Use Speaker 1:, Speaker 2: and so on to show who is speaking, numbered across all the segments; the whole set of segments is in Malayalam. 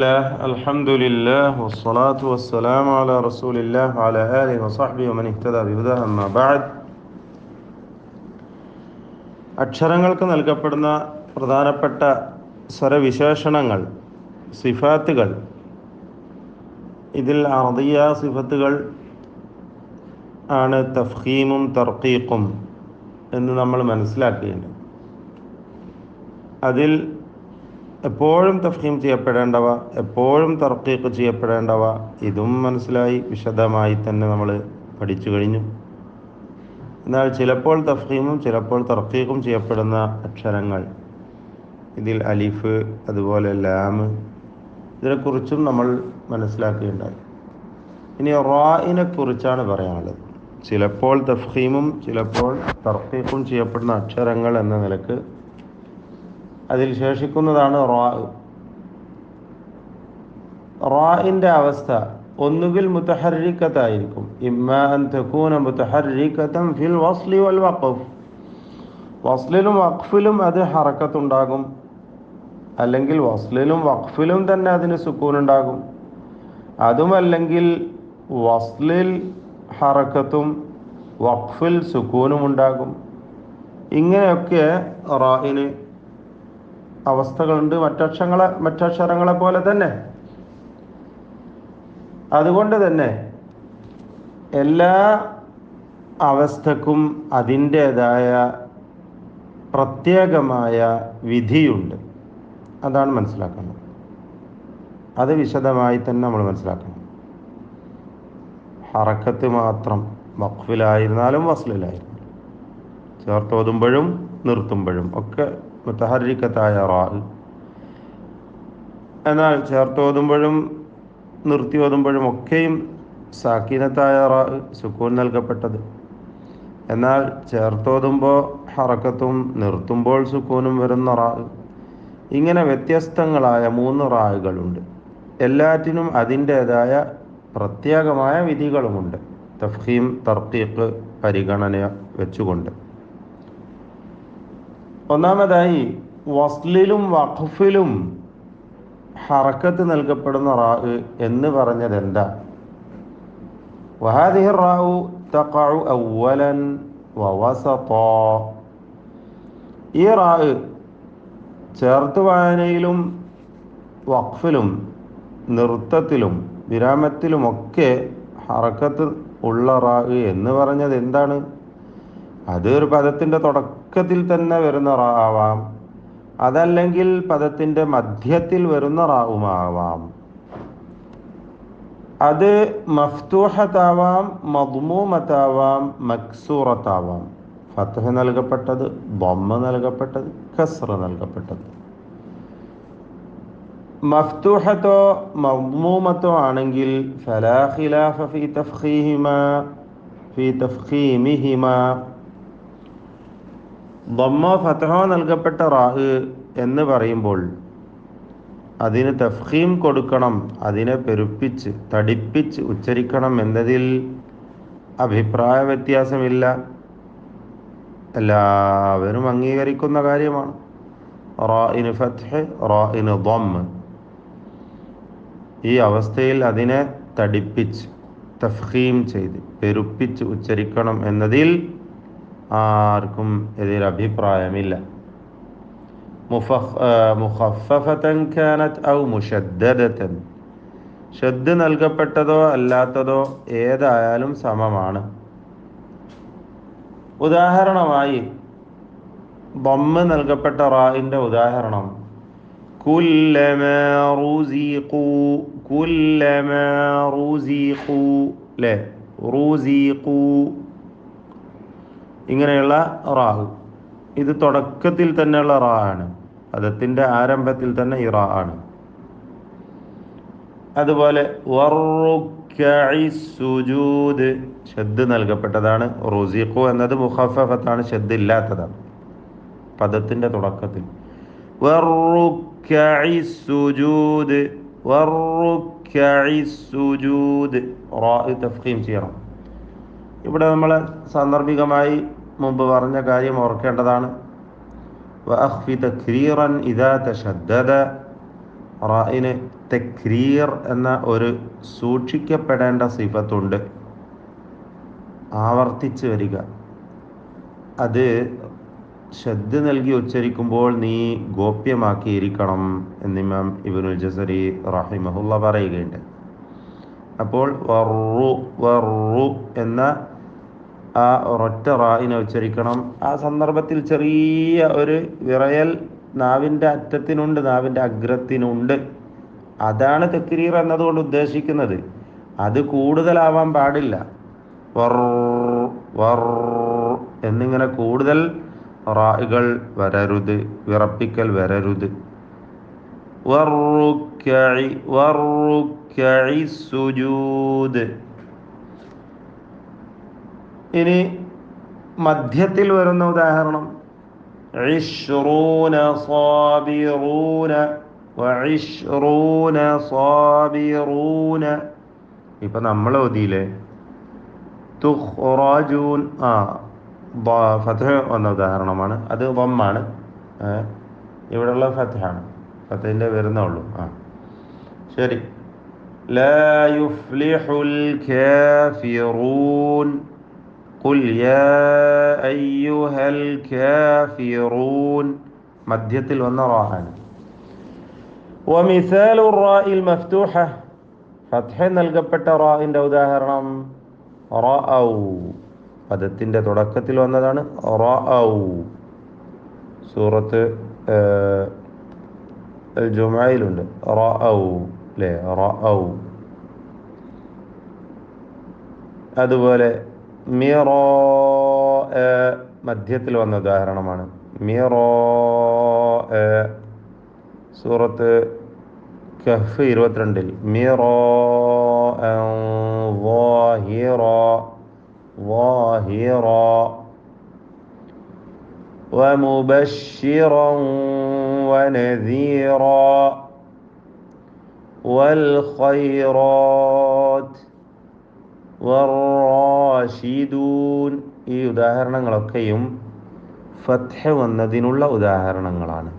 Speaker 1: الحمد لله والصلاة والسلام على رسول الله وعلى آله وصحبه ومن اهتدى بهداه أما بعد. അക്ഷരങ്ങൾക്ക് നൽകപ്പെടുന്ന പ്രധാനപ്പെട്ട സ്വരവിശേഷണങ്ങൾ, സിഫാത്തുകൾ. ഇതിൽ അർദിയ സിഫത്തുകൾ ആണ് തഫ്ഖീമും തർഖീഖും എന്ന് നമ്മൾ മനസ്സിലാക്കുകയുണ്ട്. അതിൽ എപ്പോഴും തഫ്ഹീം ചെയ്യപ്പെടേണ്ടവ, എപ്പോഴും തർക്കീഖ് ചെയ്യപ്പെടേണ്ടവ, ഇതും മനസ്സിലായി വിശദമായി തന്നെ നമ്മൾ പഠിച്ചു കഴിഞ്ഞു. എന്നാൽ ചിലപ്പോൾ തഫ്ഹീമും ചിലപ്പോൾ തർക്കീഖും ചെയ്യപ്പെടുന്ന അക്ഷരങ്ങൾ, ഇതിൽ അലിഫ്, അതുപോലെ ലാം, ഇതിനെക്കുറിച്ചും നമ്മൾ മനസ്സിലാക്കുകയുണ്ടായി. ഇനി റാഇനെ കുറിച്ചാണ് പറയാനുള്ളത്. ചിലപ്പോൾ തഫ്ഹീമും ചിലപ്പോൾ തർക്കീഖും ചെയ്യപ്പെടുന്ന അക്ഷരങ്ങൾ എന്ന നിലക്ക് അതിൽ ശേഷിക്കുന്നതാണ് റാ. റാഇൻ്റെ അവസ്ഥ ഒന്നുകിൽ മുതഹർരിക്കത്തായിരിക്കും. ഇമ്മാ അൻ തകൂന മുതഹർരിക്കതൻ ഫിൽ വസ്ലി വൽ വഖഫ്. വസ്ലിലും വഖഫിലും അത് ഹറക്കത്തുണ്ടാകും, അല്ലെങ്കിൽ വസ്ലിലും വഖഫിലും തന്നെ അതിന് സുക്കൂനുണ്ടാകും. അതുമല്ലെങ്കിൽ വസ്ലിൽ ഹറക്കത്തും വഖഫിൽ സുക്കൂനും ഉണ്ടാകും. ഇങ്ങനെയൊക്കെ റാഇന് അവസ്ഥകളുണ്ട്, മറ്റക്ഷരങ്ങളെ പോലെ തന്നെ. അതുകൊണ്ട് തന്നെ എല്ലാ അവസ്ഥക്കും അതിൻ്റേതായ പ്രത്യേകമായ വിധിയുണ്ട്. അതാണ് മനസ്സിലാക്കുന്നത്. അത് വിശദമായി തന്നെ നമ്മൾ മനസ്സിലാക്കണം. ഹറക്കത്ത് മാത്രം വഖഫിലായിരുന്നാലും വസ്ലിലായിരുന്നാലും, ചേർത്തോതുമ്പോഴും നിർത്തുമ്പോഴും ഒക്കെ മുതഹർരിക്കത്തായ റാ. എന്നാൽ ചേർത്തോതുമ്പോഴും നിർത്തി ഓതുമ്പോഴും ഒക്കെയും സാക്കിനത്തായ റാ, സുക്കൂൻ നൽകപ്പെട്ടത്. എന്നാൽ ചേർത്തോതുമ്പോൾ ഹറക്കത്തും നിർത്തുമ്പോൾ സുക്കൂനും വരുന്ന റാ. ഇങ്ങനെ വ്യത്യസ്തങ്ങളായ 3 റാകളുണ്ട്. എല്ലാറ്റിനും അതിൻ്റേതായ പ്രത്യേകമായ വിധികളുമുണ്ട്, തഫ്ഹീം തർക്കീഖ് പരിഗണന വെച്ചുകൊണ്ട്. ഒന്നാമതായി വസ്ലിലും വഖഫിലും ഹറക്കത്ത് നൽകപ്പെടുന്ന റാ എന്ന് പറഞ്ഞത് എന്താ? വഹാദിഹി റാഉ തഖഉ അവ്വലൻ വവസതാ. ഈ റാ ചേർത്ത് വായനയിലും വഖഫിലും നിർത്തത്തിലും വിരാമത്തിലുമൊക്കെ ഹറക്കത്ത് ഉള്ള റാ എന്ന് പറഞ്ഞത് എന്താണ്? അത് ഒരു പദത്തിൻ്റെ തുടക്കത്തിൽ തന്നെ വരുന്ന റാ ആവാം, അതല്ലെങ്കിൽ പദത്തിൻ്റെ മധ്യത്തിൽ വരുന്ന റാവുമാവാം. അത് മഫ്തൂഹത്താവാം, മദ്മൂമത്താവാം, മക്സൂറത്താവാം. ഫത്ഹ് നൽകപ്പെട്ടത്, ദമ്മ നൽകപ്പെട്ടത്, കസ്റ നൽകപ്പെട്ടത്. മഫ്തൂഹത്തോ മദ്മൂമത്തോ ആണെങ്കിൽ ഫലാ ഖിലാഫ ഫീ തഫ്ഖീമിഹിമാ. ദമ്മോ ഫത്ഹോ നൽകപ്പെട്ട റാ എന്ന് പറയുമ്പോൾ അതിന് തഫ്ഖീം കൊടുക്കണം, അതിനെ പെരുപ്പിച്ച് തടിപ്പിച്ച് ഉച്ചരിക്കണം എന്നതിൽ അഭിപ്രായ വ്യത്യാസമില്ല, എല്ലാവരും അംഗീകരിക്കുന്ന കാര്യമാണ്. റാഇന് ഫത്ഹ്, റാഇന് ദമ്മ്. ഈ അവസ്ഥയിൽ അതിനെ തടിപ്പിച്ച് തഫ്ഖീം ചെയ്ത് പെരുപ്പിച്ച് ഉച്ചരിക്കണം എന്നതിൽ ആർക്കും എതിരഭിപ്രായമില്ല. മുഖഫഫതൻ കാനത് ഔ മുശദ്ദദതൻ. ഷദ് നൽകപ്പെട്ടതോ അല്ലാത്തതോ ഏതായാലും സമമാണ്. ഉദാഹരണമായി ദമ്മ് നൽകപ്പെട്ട റാഇൻ്റെ ഉദാഹരണം കുല്ലമാ റുസിഖു. കുല്ലമാ റുസിഖു ലെ റുസിഖു, ഇങ്ങനെയുള്ള റാ. ഇത് തുടക്കത്തിൽ തന്നെയുള്ള റാ ആണ്, പദത്തിൻ്റെ ആരംഭത്തിൽ തന്നെ ഈ റാ ആണ്. അതുപോലെ വറുക്കഇ സുജൂദ്, ഷദ് നൽകപ്പെട്ടതാണ്. റുസിഖു എന്നത് മുഖഫഫത്താണ്, ഷദ് ഇല്ലാത്തതാണ് പദത്തിൻ്റെ തുടക്കത്തിൽ. വറുക്കഇ സുജൂദ്, വറുക്കഇ സുജൂദ്, റാ തഫ്ഖീം ചെയ്യണം. ഇവിടെ നമ്മൾ സാന്ദർഭികമായി മുമ്പ് പറഞ്ഞ കാര്യം ഓർക്കേണ്ടതാണ്. വഅഖ്ഫി തക്രീറൻ ഇദാ തശദ്ദദ. റാഇന് തക്രീർ എന്ന ഒരു സൂക്ഷിക്കപ്പെടേണ്ട സിഫത്തുണ്ട്. ആവർത്തിച്ച് വരിക, അത് ശ്രദ്ധ നൽകി ഉച്ചരിക്കുമ്പോൾ നീ ഗോപ്യമാക്കിയിരിക്കണം എന്നിമാം ഇബ്നുൽ ജസരി റഹിമഹുള്ള പറയുകയുണ്ട്. അപ്പോൾ വർറു വർറു എന്ന ആ ഒരൊറ്റ റായിനെ ഉച്ചരിക്കണം. ആ സന്ദർഭത്തിൽ ചെറിയ ഒരു വിറയൽ നാവിൻ്റെ അറ്റത്തിനുണ്ട്, നാവിൻ്റെ അഗ്രത്തിനുണ്ട്. അതാണ് തക്രീർ എന്നതുകൊണ്ട് ഉദ്ദേശിക്കുന്നത്. അത് കൂടുതലാവാൻ പാടില്ല. വർ വർ എന്നിങ്ങനെ കൂടുതൽ റാകൾ വരരുത്, വിറപ്പിക്കൽ വരരുത്. വർറുക്കഇ വർറുക്കഇ സുജൂദ്. ഇനി മധ്യത്തിൽ വരുന്ന ഉദാഹരണം ഇശ്റൂന സാബിറൂന വഇശ്റൂന സാബിറൂന. ഇപ്പം നമ്മൾ ഓതിയില്ലേ തുഖ്റജൂൻ, ഫത്ഹ് വന്ന ഉദാഹരണമാണ്. അത് വമ്മാണ്, ഇവിടെയുള്ള ഫത്ഹാണ്, ഫത്ഹിൻ്റെ വരുന്നുള്ളൂ. ശരി. ലാ യുഫ്ലിഹുൽ കാഫിറൂൻ ഖുൽ യാ അയ്യുഹൽ കാഫിറൂൻ. മധ്യത്തിൽ വന്ന റാണ്. വമിസാലു റാഇൽ മഫ്തൂഹ. ഫത്ഹ നൽകപ്പെട്ട റാഇൻ്റെ ഉദാഹരണം റഅൗ. പദത്തിൻ്റെ തുടക്കത്തിൽ വന്നതാണ് റഅൗ. സൂറത്ത് ജുമയിലുണ്ട് റഅൗ അല്ലേ, റഅൗ. അതുപോലെ മിറാ, മധ്യത്തിൽ വന്ന ഉദാഹരണമാണ് മിറാ. സൂറത്ത് കഹ്ഫ് 22 മിറാ ളാഹിറ ളാഹിറ വമുബശ്ശിറ വനദീറ വൽഖൈറാത്ത് വറാഷിദൂൻ. ഈ ഉദാഹരണങ്ങളൊക്കെയും ഫത്ഹ് വന്നതിനുള്ള ഉദാഹരണങ്ങളാണ്.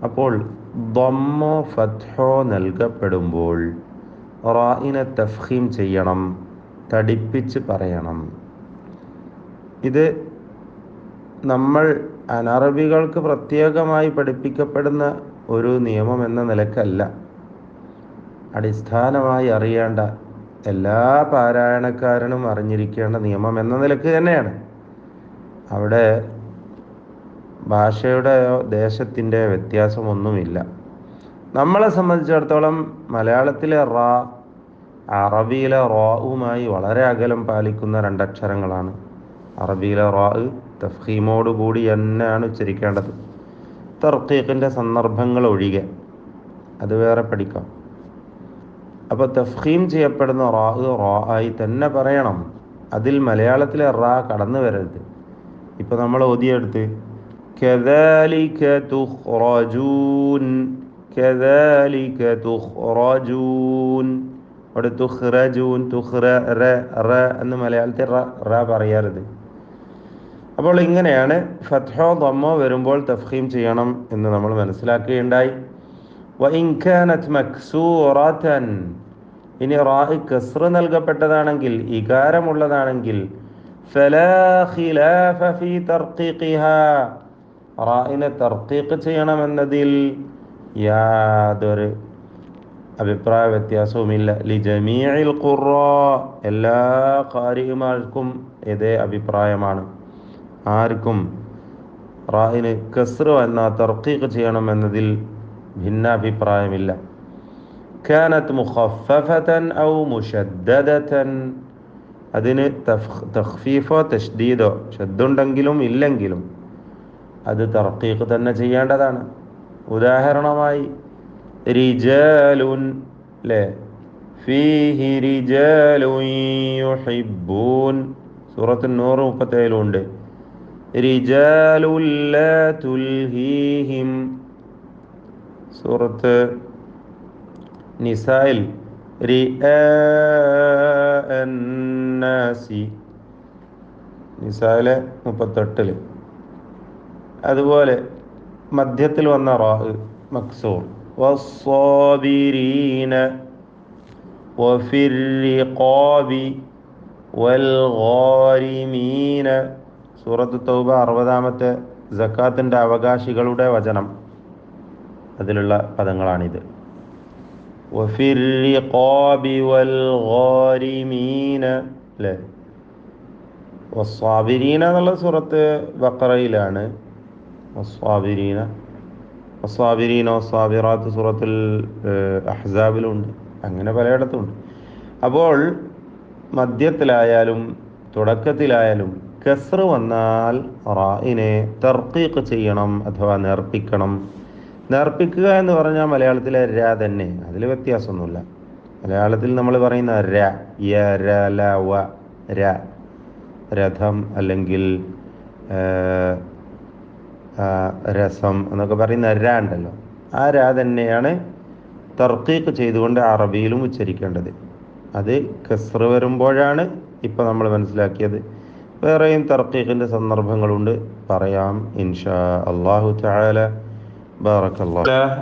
Speaker 1: അപ്പോൾ ദമ്മോ ഫത്ഹോ നൽകപ്പെടുമ്പോൾ റായിനെ തഫ്ഖീം ചെയ്യണം, തടിപ്പിച്ച് പറയണം. ഇത് നമ്മൾ അനറബികൾക്ക് പ്രത്യേകമായി പഠിപ്പിക്കപ്പെടുന്ന ഒരു നിയമം എന്ന നിലക്കല്ല, അടിസ്ഥാനമായി അറിയേണ്ട എല്ലാ പാരായണക്കാരനും അറിഞ്ഞിരിക്കേണ്ട നിയമം എന്ന നിലക്ക് തന്നെയാണ്. അവിടെ ഭാഷയുടെ ദേശത്തിൻ്റെ വ്യത്യാസമൊന്നുമില്ല. നമ്മളെ സംബന്ധിച്ചിടത്തോളം മലയാളത്തിലെ റാ അറബിയിലെ റാവുമായി വളരെ അകലം പാലിക്കുന്ന രണ്ടക്ഷരങ്ങളാണ്. അറബിയിലെ റാ തഫ്ഖീമോടുകൂടി തന്നെയാണ് ഉച്ചരിക്കേണ്ടത്, തർക്കീഖിൻ്റെ സന്ദർഭങ്ങൾ ഒഴികെ. അത് വേറെ പഠിക്കാം. അപ്പോൾ തഫ്ഖീം ചെയ്യപ്പെടുന്ന റാ ആയി തന്നെ പറയണം. അതിൽ മലയാളത്തിലെ റാ കടന്നു വരരുത്. ഇപ്പോൾ നമ്മൾ ഓതിയെടുത്ത് കദാലിക തുഖ്റജൂൻ, കദാലിക തുഖ്റജൂൻ. അവിടെ തുഖ്റജൂൻ തുഖ്റ റ എന്ന് മലയാളത്തിൽ റ പറയരുത്. അപ്പോൾ ഇങ്ങനെയാണ് ഫത്ഹോ ദമ്മോ വരുമ്പോൾ തഫ്ഖീം ചെയ്യണം എന്ന് നമ്മൾ മനസ്സിലാക്കുകയുണ്ടായി. വഇൻ കാനത് മക്സൂറതൻ. ഇനി റാ കസ്ർ നൽകപ്പെട്ടതാണെങ്കിൽ, ഇകാരമുള്ളതാണെങ്കിൽ ഫലാ ഖിലാഫ ഫീ തർഖീഖിഹാ. റായിനെ തർഖീഖ് ചെയ്യണമെന്നതിൽ യാതൊരു അഭിപ്രായ വ്യത്യാസവുമില്ല. ലിജമീഇൽ ഖുറാ. എല്ലാ ഖാരിമാർക്കും ഇതേ അഭിപ്രായമാണ്. ആർക്കും റായിന് കസ്ർ എന്ന തർഖീഖ് ചെയ്യണമെന്നതിൽ ഭിന്നാഭിപ്രായമില്ല. കാനത് മുഖഫഫതൻ ഔ മുശദ്ദദതൻ. അതിന് തഖ്ഫീഫോ തശ്ദീദോ ഷദ്ദുണ്ടെങ്കിലും ഇല്ലെങ്കിലും അത് തർഖീഖ് തന്നെ ചെയ്യേണ്ടതാണ്. ഉദാഹരണമായി റിജാലുൻ അല്ലേ, ഫീഹി റിജാലുൻ യുഹിബ്ബൂൻ. സൂറത്ത് നൂർ 37 ഉണ്ട്. റിജാലുൻ ലാ തുൽഹീഹിം. സൂറത്ത് നിസായിൽ റിആഅന്നാസി, നിസായിലെ 38. അതുപോലെ മധ്യത്തിൽ വന്ന റാ മക്സൂർ വസ്സാബിരീന വഫിർരിഖാബി വൽഗാരിമീന. സൂറത്ത് തൗബ 60-ാമത്തെ സക്കാത്തിൻ്റെ അവകാശികളുടെ വചനം. അതിലുള്ള പദങ്ങളാണിത്. വഫിർരിഖാബി വൽഗാരിമീന അല്ലേ. വസ്സാബിരീന എന്നുള്ള സൂറത്ത് ബഖറയിലാണ്. വസ്സാബിരീന വസ്സാബിറാത്ത് സൂറത്തുൽ അഹ്സാബിലുണ്ട്. അങ്ങനെ പലയിടത്തുമുണ്ട്. അപ്പോൾ മധ്യത്തിലായാലും തുടക്കത്തിലായാലും കസ്റ് വന്നാൽ റാഇനെ തർക്കീഖ് ചെയ്യണം അഥവാ നേർപ്പിക്കണം. നേർപ്പിക്കുക എന്ന് പറഞ്ഞാൽ മലയാളത്തിലെ ര തന്നെ, അതിൽ വ്യത്യാസമൊന്നുമില്ല. മലയാളത്തിൽ നമ്മൾ പറയുന്ന ര, യ, ര, ല, വ, ര, രഥം അല്ലെങ്കിൽ രസം എന്നൊക്കെ പറയുന്ന ര ഉണ്ടല്ലോ, ആ ര തന്നെയാണ് തർക്കീഖ് ചെയ്തുകൊണ്ട് അറബിയിലും ഉച്ചരിക്കേണ്ടത്. അത് കസ്റ് വരുമ്പോഴാണ് ഇപ്പം നമ്മൾ മനസ്സിലാക്കിയത്. വേറെയും തർക്കീഖിൻ്റെ സന്ദർഭങ്ങളുണ്ട്, പറയാം ഇൻഷാ അല്ലാഹു തആല. ബാറക്കല്ലാഹു.